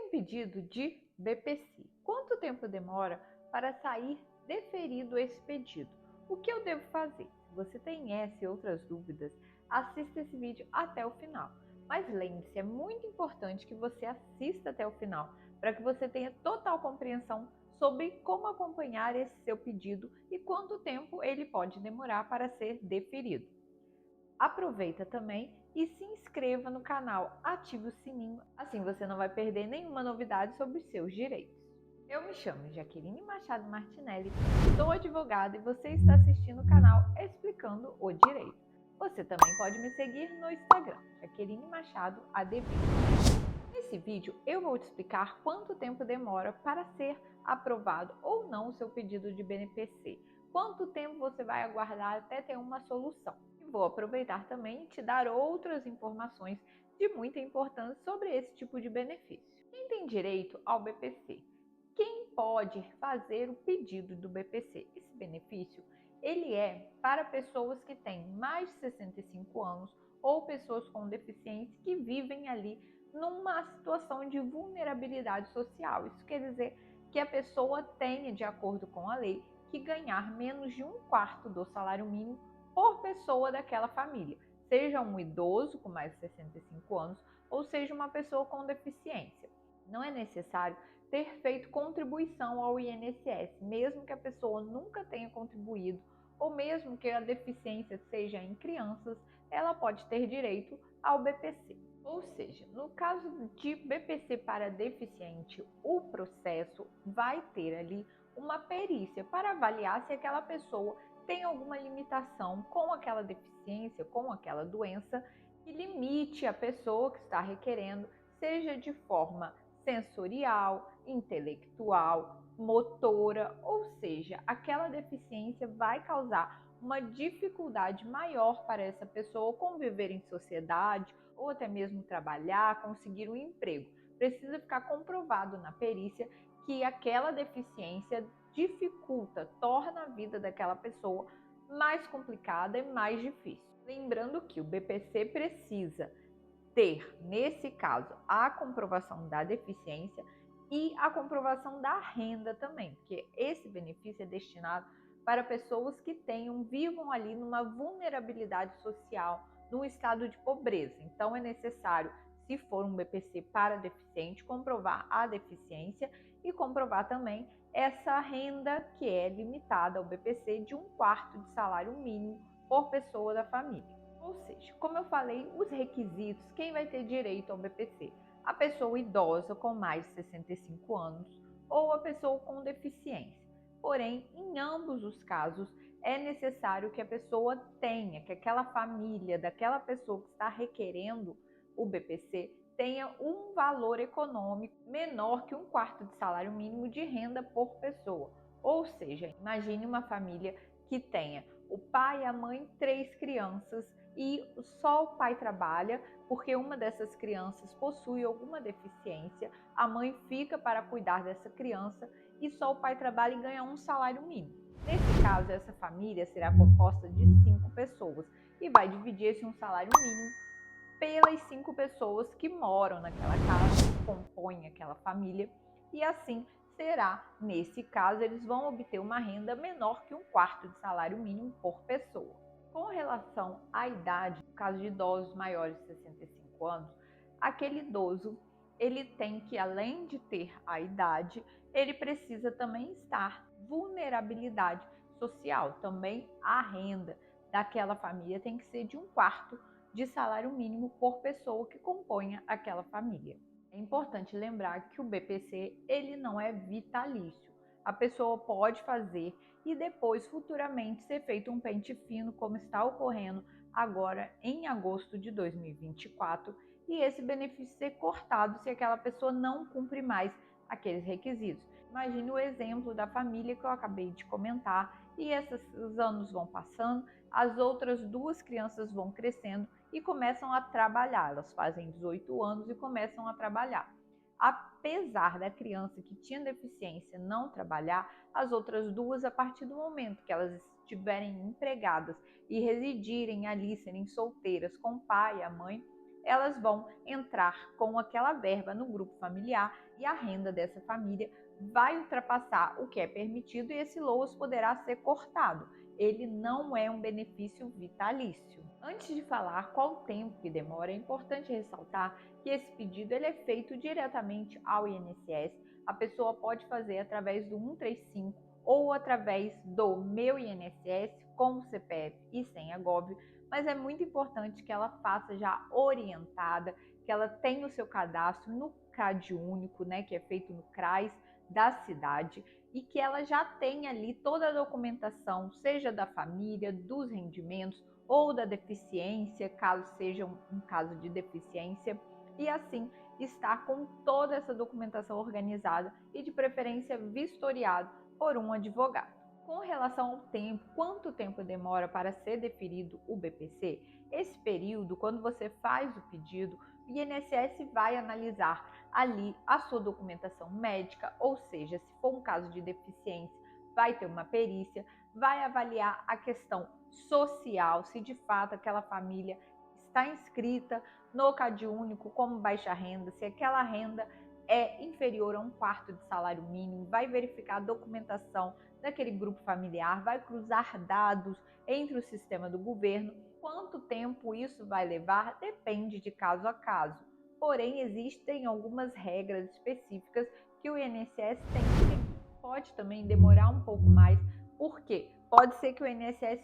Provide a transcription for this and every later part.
pedido de BPC. Quanto tempo demora para sair deferido esse pedido? O que eu devo fazer? Se você tem essa e outras dúvidas, assista esse vídeo até o final. Mas lembre-se, é muito importante que você assista até o final, para que você tenha total compreensão sobre como acompanhar esse seu pedido e quanto tempo ele pode demorar para ser deferido. Aproveita também e se inscreva no canal, ative o sininho, assim você não vai perder nenhuma novidade sobre os seus direitos. Eu me chamo Jaqueline Machado Martinelli, sou advogada e você está assistindo o canal Explicando o Direito. Você também pode me seguir no Instagram, Jaqueline Machado ADV. Nesse vídeo eu vou te explicar quanto tempo demora para ser aprovado ou não o seu pedido de BPC. Quanto tempo você vai aguardar até ter uma solução. E vou aproveitar também e te dar outras informações de muita importância sobre esse tipo de benefício. Quem tem direito ao BPC? Quem pode fazer o pedido do BPC? Esse benefício ele é para pessoas que têm mais de 65 anos ou pessoas com deficiência que vivem ali numa situação de vulnerabilidade social. Isso quer dizer que a pessoa tenha, de acordo com a lei, que ganhar menos de 1/4 do salário mínimo por pessoa daquela família, seja um idoso com mais de 65 anos ou seja uma pessoa com deficiência. Não é necessário ter feito contribuição ao INSS, mesmo que a pessoa nunca tenha contribuído ou mesmo que a deficiência seja em crianças, ela pode ter direito ao BPC. Ou seja, no caso de BPC para deficiente, o processo vai ter ali uma perícia para avaliar se aquela pessoa tem alguma limitação com aquela deficiência, com aquela doença, que limite a pessoa que está requerendo, seja de forma sensorial, intelectual, motora, ou seja, aquela deficiência vai causar uma dificuldade maior para essa pessoa conviver em sociedade ou até mesmo trabalhar, conseguir um emprego. Precisa ficar comprovado na perícia que aquela deficiência dificulta, torna a vida daquela pessoa mais complicada e mais difícil. Lembrando que o BPC precisa ter, nesse caso, a comprovação da deficiência e a comprovação da renda também, porque esse benefício é destinado para pessoas que vivam ali numa vulnerabilidade social, num estado de pobreza. Então é necessário, se for um BPC para deficiente, comprovar a deficiência e comprovar também essa renda que é limitada ao BPC de 1/4 de salário mínimo por pessoa da família. Ou seja, como eu falei, os requisitos, quem vai ter direito ao BPC? A pessoa idosa com mais de 65 anos ou a pessoa com deficiência. Porém, em ambos os casos, é necessário que a pessoa tenha, que aquela família daquela pessoa que está requerendo o BPC tenha um valor econômico menor que 1/4 de salário mínimo de renda por pessoa. Ou seja, imagine uma família que tenha o pai, a mãe, 3 crianças e só o pai trabalha porque uma dessas crianças possui alguma deficiência, a mãe fica para cuidar dessa criança e só o pai trabalha e ganha um salário mínimo. Nesse caso, essa família será composta de 5 pessoas e vai dividir esse um salário mínimo pelas 5 pessoas que moram naquela casa, que compõem aquela família, e assim será, nesse caso, eles vão obter uma renda menor que 1/4 de salário mínimo por pessoa. Com relação à idade, no caso de idosos maiores de 65 anos, aquele idoso ele tem que, além de ter a idade, ele precisa também estar vulnerabilidade social. Também a renda daquela família tem que ser de 1/4 de salário mínimo por pessoa que componha aquela família. É importante lembrar que o BPC ele não é vitalício. A pessoa pode fazer e depois futuramente ser feito um pente fino, como está ocorrendo agora em agosto de 2024, e esse benefício ser cortado se aquela pessoa não cumpre mais aqueles requisitos. Imagine o exemplo da família que eu acabei de comentar, e esses anos vão passando, as outras 2 crianças vão crescendo e começam a trabalhar. Elas fazem 18 anos e começam a trabalhar. Apesar da criança que tinha deficiência não trabalhar, as outras 2, a partir do momento que elas estiverem empregadas e residirem ali, serem solteiras com o pai e a mãe, elas vão entrar com aquela verba no grupo familiar e a renda dessa família vai ultrapassar o que é permitido e esse LOAS poderá ser cortado. Ele não é um benefício vitalício. Antes de falar qual o tempo que demora, é importante ressaltar que esse pedido ele é feito diretamente ao INSS. A pessoa pode fazer através do 135 ou através do Meu INSS com o CPF e senha Gov, mas é muito importante que ela faça já orientada, que ela tenha o seu cadastro no CadÚnico, né, que é feito no CRAS da cidade, e que ela já tenha ali toda a documentação, seja da família, dos rendimentos ou da deficiência, caso seja um caso de deficiência, e assim estar com toda essa documentação organizada e de preferência vistoriado por um advogado. Com relação ao tempo, quanto tempo demora para ser deferido o BPC? Esse período, quando você faz o pedido, o INSS vai analisar ali a sua documentação médica, ou seja, se for um caso de deficiência, vai ter uma perícia, vai avaliar a questão social, se de fato aquela família está inscrita no CadÚnico como baixa renda, se aquela renda é inferior a 1/4 de salário mínimo, vai verificar a documentação daquele grupo familiar, vai cruzar dados entre o sistema do governo. Quanto tempo isso vai levar depende de caso a caso. Porém, existem algumas regras específicas que o INSS tem que seguir. Pode também demorar um pouco mais, porque pode ser que o INSS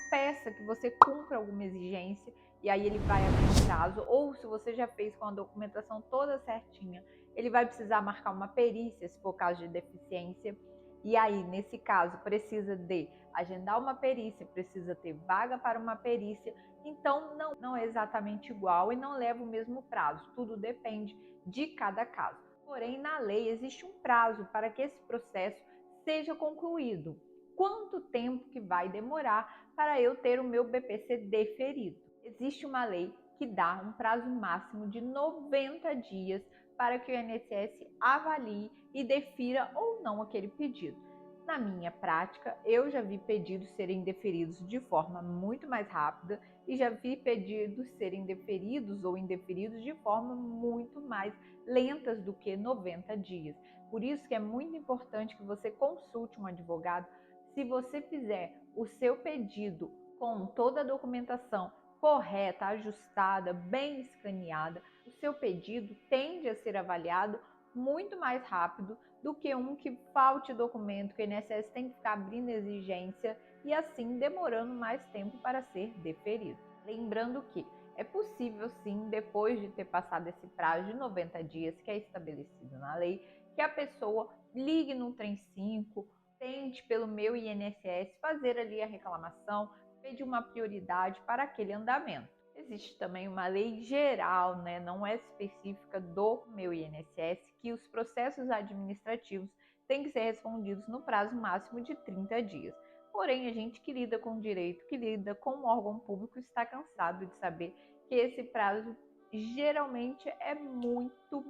peça que você cumpra alguma exigência e aí ele vai abrir um prazo, ou se você já fez com a documentação toda certinha, ele vai precisar marcar uma perícia, se for caso de deficiência, e aí, nesse caso, precisa de agendar uma perícia, precisa ter vaga para uma perícia, então não é exatamente igual e não leva o mesmo prazo, tudo depende de cada caso. Porém, na lei existe um prazo para que esse processo seja concluído. Quanto tempo que vai demorar para eu ter o meu BPC deferido? Existe uma lei que dá um prazo máximo de 90 dias para que o INSS avalie e defira ou não aquele pedido. Na minha prática, eu já vi pedidos serem deferidos de forma muito mais rápida e já vi pedidos serem deferidos ou indeferidos de forma muito mais lentas do que 90 dias. Por isso que é muito importante que você consulte um advogado. Se você fizer o seu pedido com toda a documentação correta, ajustada, bem escaneada, o seu pedido tende a ser avaliado muito mais rápido do que um que falte documento, que o INSS tem que ficar abrindo exigência e assim demorando mais tempo para ser deferido. Lembrando que é possível sim, depois de ter passado esse prazo de 90 dias que é estabelecido na lei, que a pessoa ligue no 135, tente pelo Meu INSS fazer ali a reclamação, pedir uma prioridade para aquele andamento. Existe também uma lei geral, né, não é específica do Meu INSS, que os processos administrativos têm que ser respondidos no prazo máximo de 30 dias. Porém, a gente que lida com direito, que lida com o órgão público, está cansado de saber que esse prazo geralmente é muito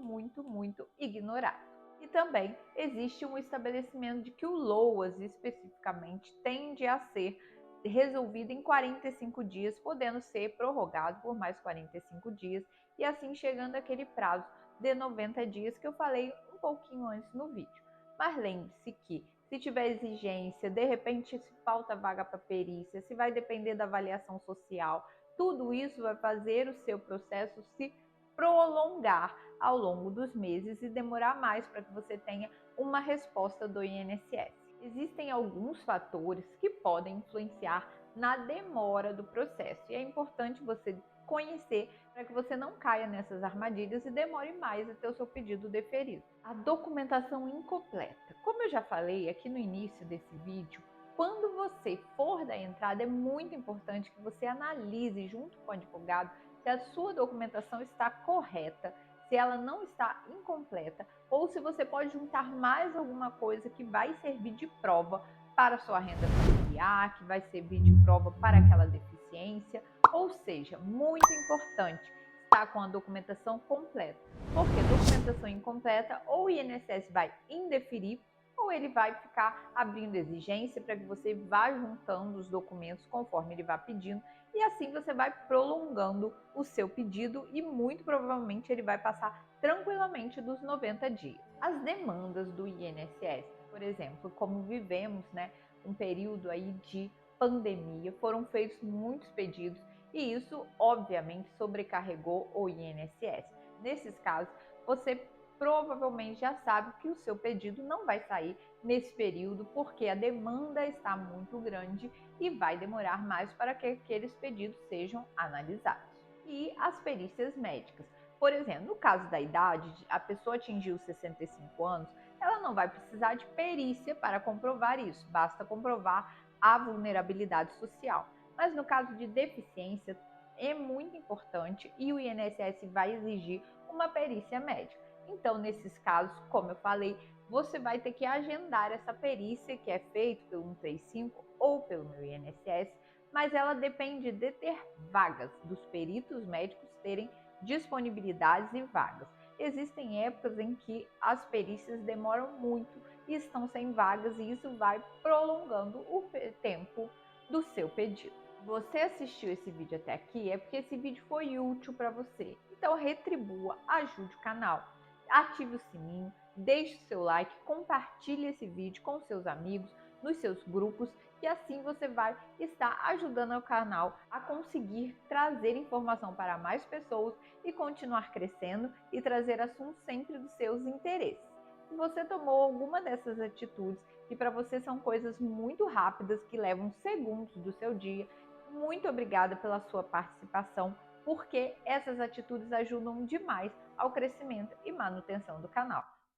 ignorado. E também existe um estabelecimento de que o LOAS especificamente tende a ser resolvido em 45 dias, podendo ser prorrogado por mais 45 dias e assim chegando àquele prazo de 90 dias que eu falei um pouquinho antes no vídeo. Mas lembre-se que se tiver exigência, de repente se falta vaga para perícia, se vai depender da avaliação social, tudo isso vai fazer o seu processo se prolongar ao longo dos meses e demorar mais para que você tenha uma resposta do INSS. Existem alguns fatores que podem influenciar na demora do processo e é importante você conhecer para que você não caia nessas armadilhas e demore mais a ter o seu pedido deferido. A documentação incompleta. Como eu já falei aqui no início desse vídeo, quando você for dar entrada, é muito importante que você analise junto com o advogado se a sua documentação está correta, se ela não está incompleta ou se você pode juntar mais alguma coisa que vai servir de prova para a sua renda familiar, que vai servir de prova para aquela deficiência. Ou seja, muito importante estar com a documentação completa, porque documentação incompleta ou o INSS vai indeferir ou ele vai ficar abrindo exigência para que você vá juntando os documentos conforme ele vá pedindo e assim você vai prolongando o seu pedido e muito provavelmente ele vai passar tranquilamente dos 90 dias. As demandas do INSS, por exemplo, como vivemos, né, um período aí de pandemia, foram feitos muitos pedidos e isso obviamente sobrecarregou o INSS. Nesses casos, você provavelmente já sabe que o seu pedido não vai sair nesse período porque a demanda está muito grande e vai demorar mais para que aqueles pedidos sejam analisados. E as perícias médicas. Por exemplo, no caso da idade, a pessoa atingiu 65 anos, ela não vai precisar de perícia para comprovar isso, basta comprovar a vulnerabilidade social. Mas no caso de deficiência, é muito importante e o INSS vai exigir uma perícia médica. Então, nesses casos, como eu falei, você vai ter que agendar essa perícia que é feita pelo 135 ou pelo meu INSS, mas ela depende de ter vagas, dos peritos médicos terem disponibilidades e vagas. Existem épocas em que as perícias demoram muito e estão sem vagas e isso vai prolongando o tempo do seu pedido. Você assistiu esse vídeo até aqui é porque esse vídeo foi útil para você. Então retribua, ajude o canal, ative o sininho, deixe o seu like, compartilhe esse vídeo com seus amigos, nos seus grupos, e assim você vai estar ajudando o canal a conseguir trazer informação para mais pessoas e continuar crescendo e trazer assuntos sempre dos seus interesses. Se você tomou alguma dessas atitudes, que para você são coisas muito rápidas que levam segundos do seu dia, muito obrigada pela sua participação, porque essas atitudes ajudam demais ao crescimento e manutenção do canal.